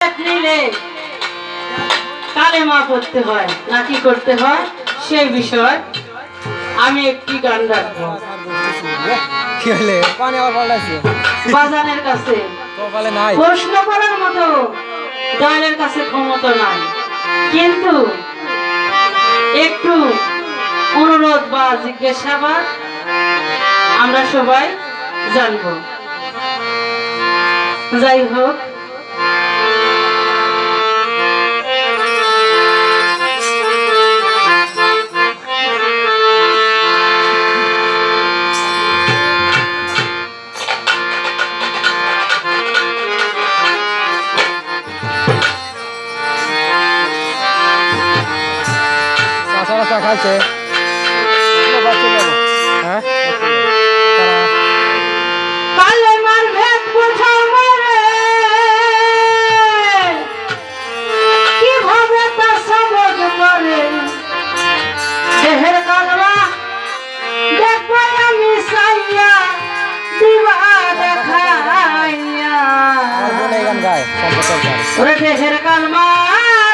ভেদ নিলে কালেমা পড়তে হয় নাকি করতে হয় সেই বিষয় আমি একটি গান রাখবো। বাজানের কাছে প্রশ্ন করার মতো দয়ালের কাছে ক্ষমতা নাই, কিন্তু একটু অনুরোধ বা জিজ্ঞাসাবাদ আমরা সবাই জানবো। যাই হোক, খাইছে হ্যাঁ কালেমার ভেদ বোঝাও মারে কিভাবে তা সবক করে দেহের কালমা দেখবো আমি সাইয়া দিবা দেখাইয়া ওরে দেহের কালমা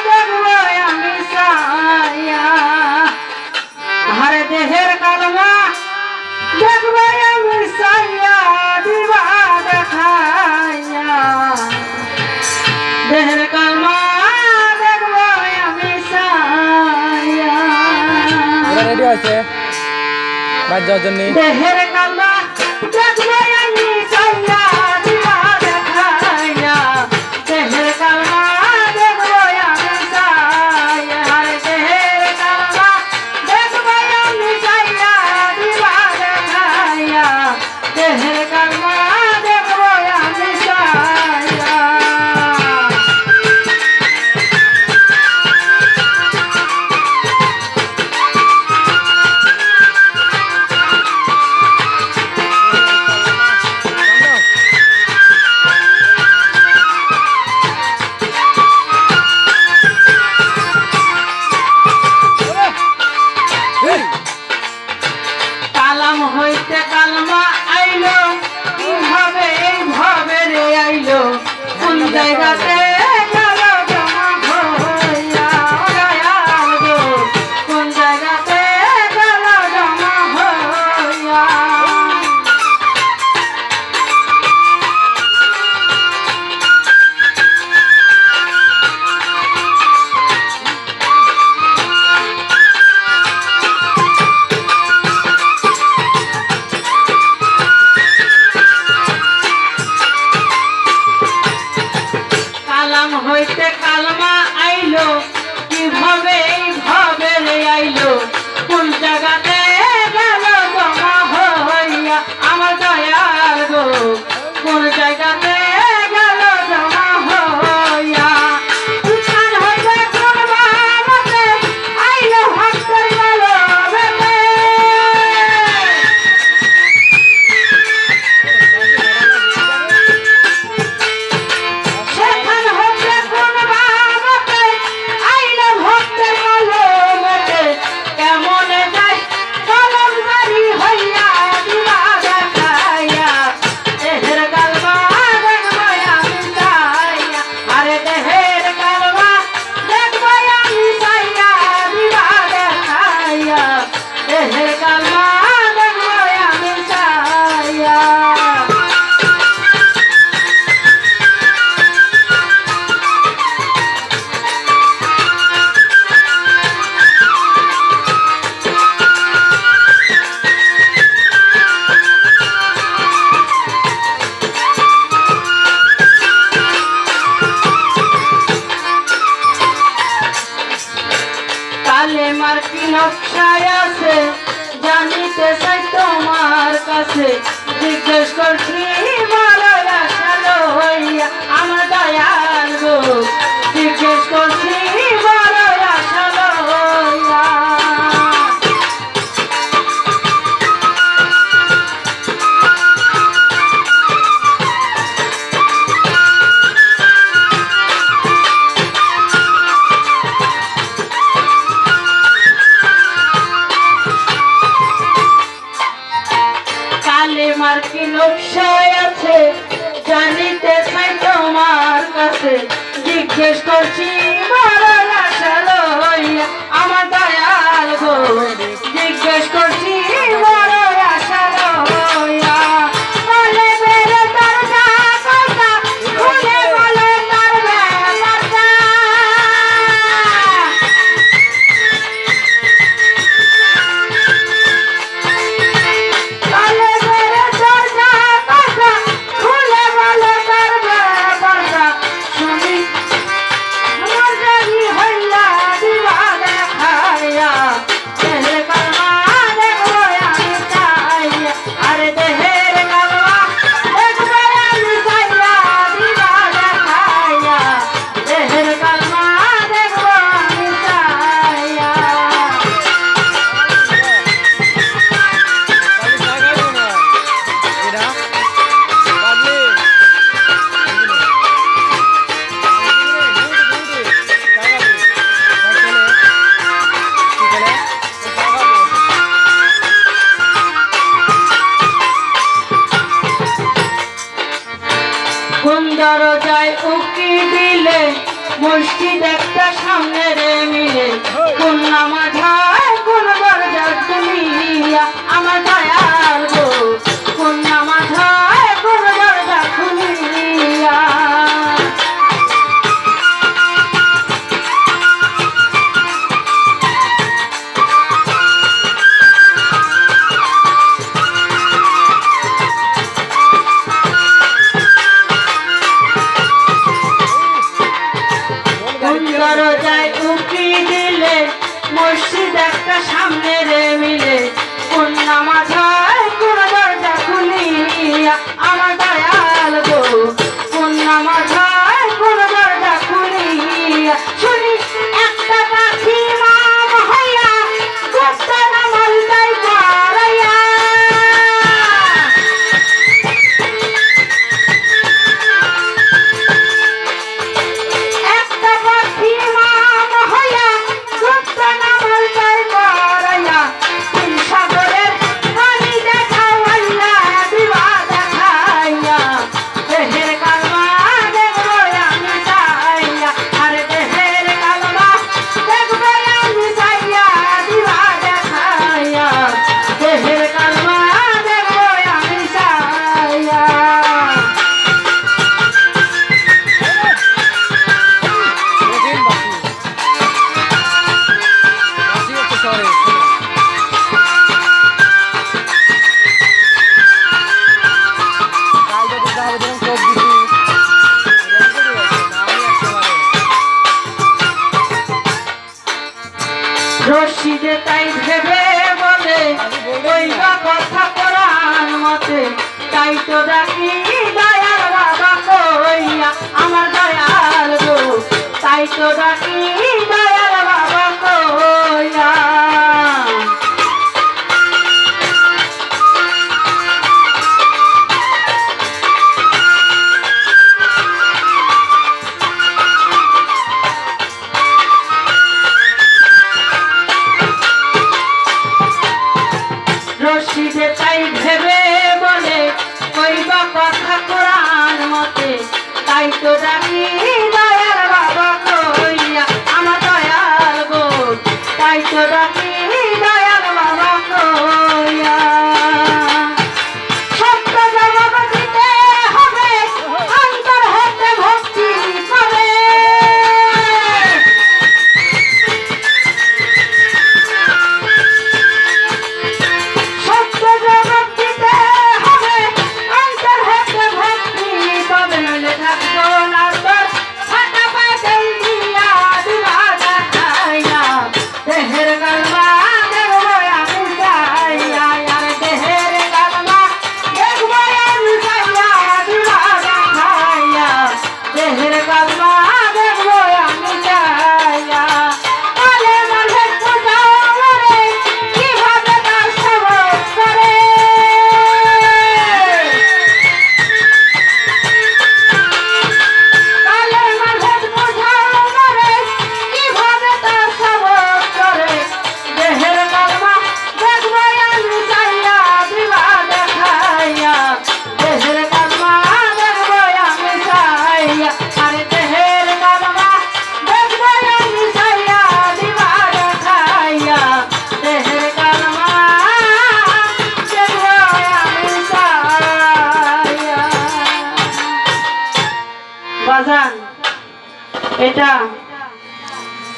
দেখবো আমি সাইয়া হারে দেহের কালমা দেখবো আমি সাইয়া দিবা দেখাইয়া দেহের কালমা দেখবো আমি সাইয়া রেডি হয়েছে বাইর যাওয়ার জন্য। দেহের কালমা দেখবো আমি সাইয়া দিবা দেখাইয়া দেহের কালমা দেখবো আমি সাইয়া হারে দেহের কালমা দেখবো আমি সাইয়া দিবা দেখাইয়া দেহের কালমা দেখবো আমি সাইয়া। কালাম হইতে কালমা আইলো কিভাবে এইভাবে রে আইলো কোন জায়গাতে গেল জমা হইয়া দয়াল গো কোন জায়গাতে গেল জমা হইয়া। কালাম হইতে কালমা আইলো কিভাবে এইভাবে রে আইলো কোন জায়গাতে গেল জমা হইয়া আমার দয়াল গো কোন জায়গাতে গেল জমা হইয়া। উত্থান হইতে কোন বাবাতে আইলো ভক্তের গলবেতে সেখান হইতে কোন বাবাতে আইলো ভক্তের গলবেতে কেমনে যায় কলম জারি হইয়া দিবা দেখাইয়া দেহের কালমা দেখবো আমি সাইয়া আরে দেহের কালমা দেখবো আমি সাইয়া দিবা দেখাইয়া দেহের কালমা দেখবো আমি সাইয়া। কালেমার কি নকশায় আছে জানিতে চাই তোমার কাছে জিজ্ঞেস করছি ভালো আসালো হইয়া আমার দয়াল গো জিজ্ঞেস করছি ভালো আসালো হইয়া। কালেমার কি নকশায় আছে জানিতে চাই তোমার কাছে জিজ্ঞেস করছি বড় আশা লইয়া আমার দয়াল গো জিজ্ঞেস করছি বড় আশা লইয়া বলে বেরে দরজা কথা খুলে বলে তার ব্যাপারটা বলে বেরে দরজা কথা খুলে বলে তার ব্যাপারটা শুনি আমার জানি হইলা দিবা দেখাইয়া দেহের কালমা দেখবো আমি চাইয়া আরে দেহের কালমা দেখবো আমি চাইয়া দিবা দেখাইয়া দেহের কালমা দেখবো আমি চাইয়া কোন দরজায় উকি দিলে মসজিদ একটা সামনে রে মিলে কোন নামাজ কোন দরজা খুলিয়া আমার দয়াল গো কোন নামাজ কোন দরজা খুলিয়া কোন দরজায় উকি দিলে মসজিদ একটা সামনে রে মিলে কোন নামাজ কোন দরজা খুলিয়া আমার দয়াল গো কোন নামাজ কোন দরজা খুলিয়া শুনি একটা পাখি মাম হইয়া গোটা নামাল তাই পারাইয়া একটা পাখি মাম হইয়া গোটা নামাল তাই পারাইয়া তিন সাগরের পানি দেখাইয়া দিবা দেখাইয়া দেহের কালমা দেখবো আমি চাইয়া আরে দেহের কালমা দেখবো আমি চাইয়া দিবা দেখাইয়া দেহের কালমা দেখবো আমি চাইয়া রশিদে তাই ভেবে বলে ওইবা কথা কোরআন মতে তাই তো ডাকি দয়াল বাবা কইয়া আমার দয়াল গো তাই তো ডাকি দয়াল বাবা কইয়া রশিদে তাই ভেবে বলে কইবা কথা কোরআন মতে তাই তো ডাকি দয়াল বাবা কইয়া আমার দয়াল গো তাই তো ডাকি দয়াল বাবা কইয়া সত্য জবাব দিতে হবে অন্তর হতে ভক্তি করে সত্য জবাব দিতে হবে অন্তর হতে ভক্তি তবে নইলে থাকবো না বাজান এটা